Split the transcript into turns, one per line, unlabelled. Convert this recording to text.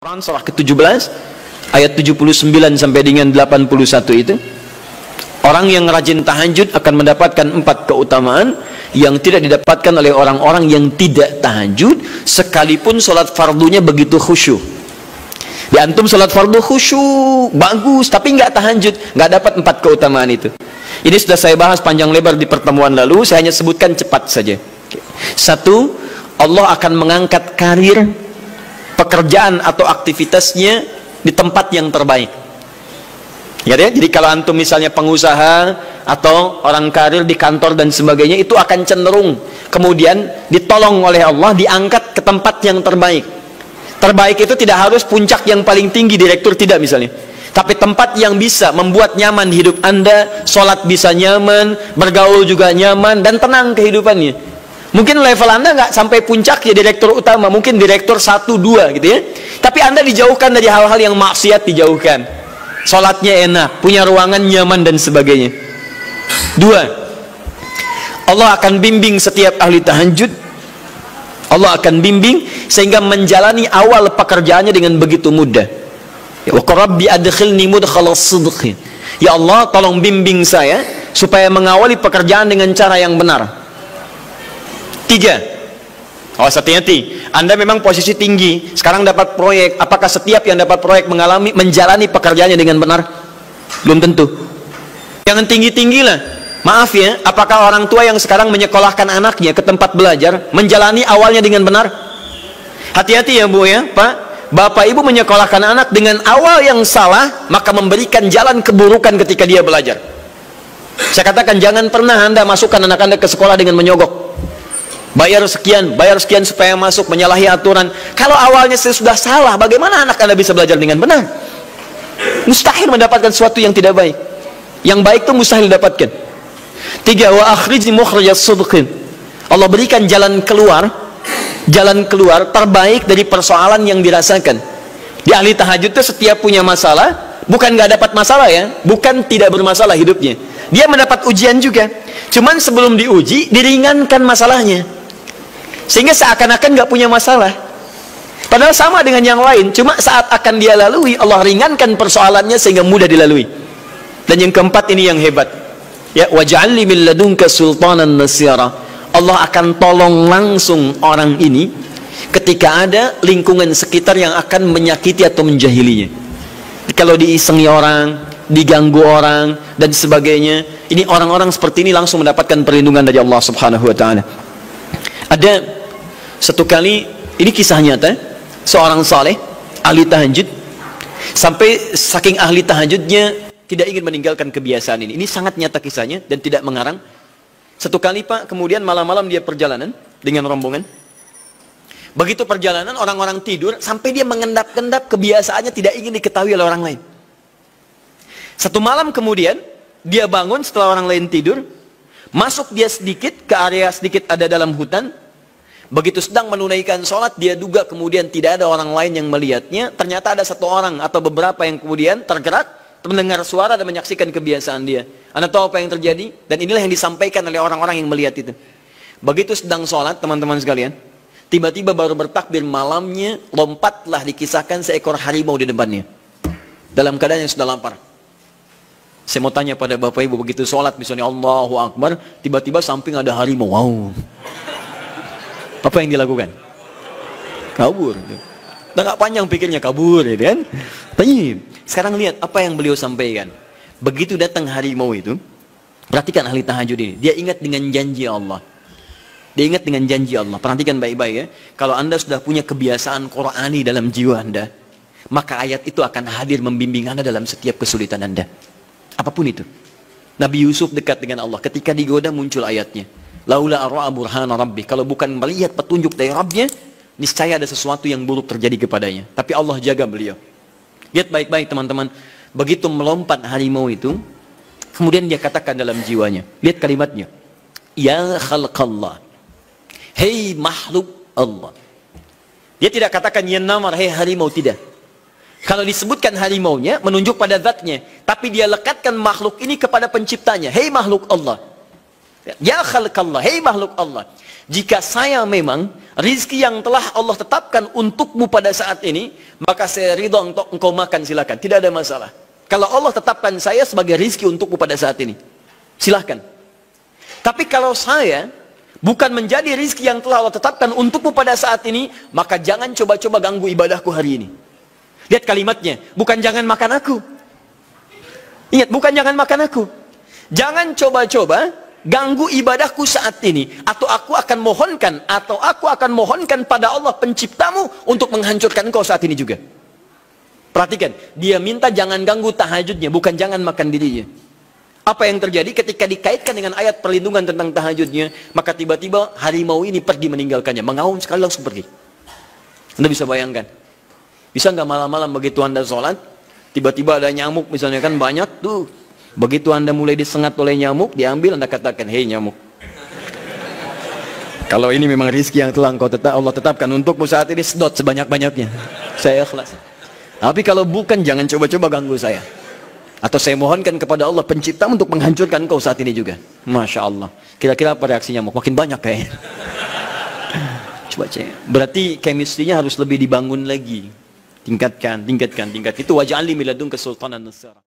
Quran surah ke-17 ayat 79 sampai dengan 81 itu, orang yang rajin tahajud akan mendapatkan 4 keutamaan yang tidak didapatkan oleh orang-orang yang tidak tahajud sekalipun sholat fardunya begitu khusyuk. Di antum sholat fardu khusyuk bagus tapi nggak tahajud, nggak dapat 4 keutamaan itu. Ini sudah saya bahas panjang lebar di pertemuan lalu, saya hanya sebutkan cepat saja. Satu, Allah akan mengangkat karir, pekerjaan atau aktivitasnya di tempat yang terbaik. Ya, jadi kalau antum misalnya pengusaha atau orang karir di kantor dan sebagainya, itu akan cenderung kemudian ditolong oleh Allah, diangkat ke tempat yang terbaik. Terbaik itu tidak harus puncak yang paling tinggi, direktur tidak misalnya, tapi tempat yang bisa membuat nyaman hidup Anda, sholat bisa nyaman, bergaul juga nyaman, dan tenang kehidupannya. Mungkin level Anda nggak sampai puncak ya direktur utama, mungkin direktur 1, 2 gitu ya, tapi Anda dijauhkan dari hal-hal yang maksiat, dijauhkan, sholatnya enak, punya ruangan nyaman dan sebagainya. 2, Allah akan bimbing setiap ahli tahajud, Allah akan bimbing sehingga menjalani awal pekerjaannya dengan begitu mudah. Ya Rabbi adkhilni mudkhala sidqin, ya Allah tolong bimbing saya supaya mengawali pekerjaan dengan cara yang benar. 3, awas hati-hati, Anda memang posisi tinggi, sekarang dapat proyek, apakah setiap yang dapat proyek menjalani pekerjaannya dengan benar? Belum tentu. Jangan tinggi-tinggi lah. Maaf ya, apakah orang tua yang sekarang menyekolahkan anaknya ke tempat belajar menjalani awalnya dengan benar? Hati-hati ya Bu ya, Pak. Bapak Ibu menyekolahkan anak dengan awal yang salah, maka memberikan jalan keburukan ketika dia belajar. Saya katakan jangan pernah Anda masukkan anak Anda ke sekolah dengan menyogok. Bayar sekian supaya masuk, menyalahi aturan. Kalau awalnya sudah salah, bagaimana anak Anda bisa belajar dengan benar? Mustahil mendapatkan sesuatu yang tidak baik. Yang baik itu mustahil dapatkan. 3, wa akhrijni mukhrajas sidqin. Allah berikan jalan keluar terbaik dari persoalan yang dirasakan. Di ahli tahajud itu setiap punya masalah, bukan nggak dapat masalah ya, bukan tidak bermasalah hidupnya. Dia mendapat ujian juga. Cuman sebelum diuji, diringankan masalahnya, sehingga seakan-akan nggak punya masalah. Padahal sama dengan yang lain, cuma saat akan dia lalui, Allah ringankan persoalannya sehingga mudah dilalui. Dan yang keempat ini yang hebat. Ya, waj'alni min ladunka sultanan nasira. Allah akan tolong langsung orang ini ketika ada lingkungan sekitar yang akan menyakiti atau menjahilinya. Kalau diisengi orang, diganggu orang dan sebagainya, ini orang-orang seperti ini langsung mendapatkan perlindungan dari Allah Subhanahu wa taala. Ada satu kali, ini kisah nyata, seorang saleh ahli tahajud, sampai saking ahli tahajudnya tidak ingin meninggalkan kebiasaan ini. Ini sangat nyata kisahnya dan tidak mengarang. Satu kali Pak, kemudian malam-malam dia perjalanan dengan rombongan. Begitu perjalanan, orang-orang tidur sampai dia mengendap-endap, kebiasaannya tidak ingin diketahui oleh orang lain. Satu malam kemudian dia bangun setelah orang lain tidur, masuk dia sedikit ke area sedikit ada dalam hutan. Begitu sedang menunaikan sholat, dia duga kemudian tidak ada orang lain yang melihatnya. Ternyata ada satu orang atau beberapa yang kemudian tergerak, mendengar suara dan menyaksikan kebiasaan dia. Anda tahu apa yang terjadi? Dan inilah yang disampaikan oleh orang-orang yang melihat itu. Begitu sedang sholat, teman-teman sekalian, tiba-tiba baru bertakbir malamnya, lompatlah dikisahkan seekor harimau di depannya, dalam keadaan yang sudah lapar. Saya mau tanya pada Bapak Ibu, begitu sholat misalnya Allahu Akbar, tiba-tiba samping ada harimau, wow, apa yang dilakukan? Kabur. Udah gak panjang pikirnya, kabur ya kan? Sekarang lihat apa yang beliau sampaikan. Begitu datang harimau itu, perhatikan ahli tahajud ini, dia ingat dengan janji Allah. Dia ingat dengan janji Allah. Perhatikan baik-baik ya. Kalau Anda sudah punya kebiasaan Qur'ani dalam jiwa Anda, maka ayat itu akan hadir membimbing Anda dalam setiap kesulitan Anda, apapun itu. Nabi Yusuf dekat dengan Allah, ketika digoda muncul ayatnya, laula ar'a burhana rabbi, kalau bukan melihat petunjuk dari Rabbnya, niscaya ada sesuatu yang buruk terjadi kepadanya. Tapi Allah jaga beliau. Lihat baik-baik teman-teman, begitu melompat harimau itu, kemudian dia katakan dalam jiwanya, lihat kalimatnya, ya khalqallah, hei makhluk Allah. Dia tidak katakan ya namar, hei harimau, tidak. Kalau disebutkan harimaunya menunjuk pada zatnya, tapi dia lekatkan makhluk ini kepada penciptanya, hei makhluk Allah. Ya khalqallah, hei makhluk Allah. jika saya memang rizki yang telah Allah tetapkan untukmu pada saat ini, maka saya ridho untuk engkau makan, silakan, tidak ada masalah. Kalau Allah tetapkan saya sebagai rizki untukmu pada saat ini, silahkan. Tapi kalau saya bukan menjadi rizki yang telah Allah tetapkan untukmu pada saat ini, maka jangan coba-coba ganggu ibadahku hari ini. Lihat kalimatnya, bukan jangan makan aku. Ingat, bukan jangan makan aku. Jangan coba-coba ganggu ibadahku saat ini, atau aku akan mohonkan pada Allah penciptamu untuk menghancurkan engkau saat ini juga. Perhatikan, dia minta jangan ganggu tahajudnya, bukan jangan makan dirinya. Apa yang terjadi ketika dikaitkan dengan ayat perlindungan tentang tahajudnya, maka tiba-tiba harimau ini pergi meninggalkannya, mengaum sekali langsung pergi. Anda bisa bayangkan, bisa nggak malam-malam begitu Anda sholat, tiba-tiba ada nyamuk misalnya, kan banyak tuh. Begitu Anda mulai disengat oleh nyamuk, diambil, Anda katakan, hei nyamuk, kalau ini memang rizki yang telah Allah tetapkan untukmu saat ini, sedot sebanyak-banyaknya, saya ikhlas. Tapi kalau bukan, jangan coba-coba ganggu saya. Atau saya mohonkan kepada Allah pencipta untuk menghancurkan kau saat ini juga. Masya Allah. Kira-kira apa reaksi nyamuk? Makin banyak kayaknya. Coba cek. Berarti chemistry-nya harus lebih dibangun lagi. Tingkatkan. Itu waj'alni min ladunka sultanan nasira.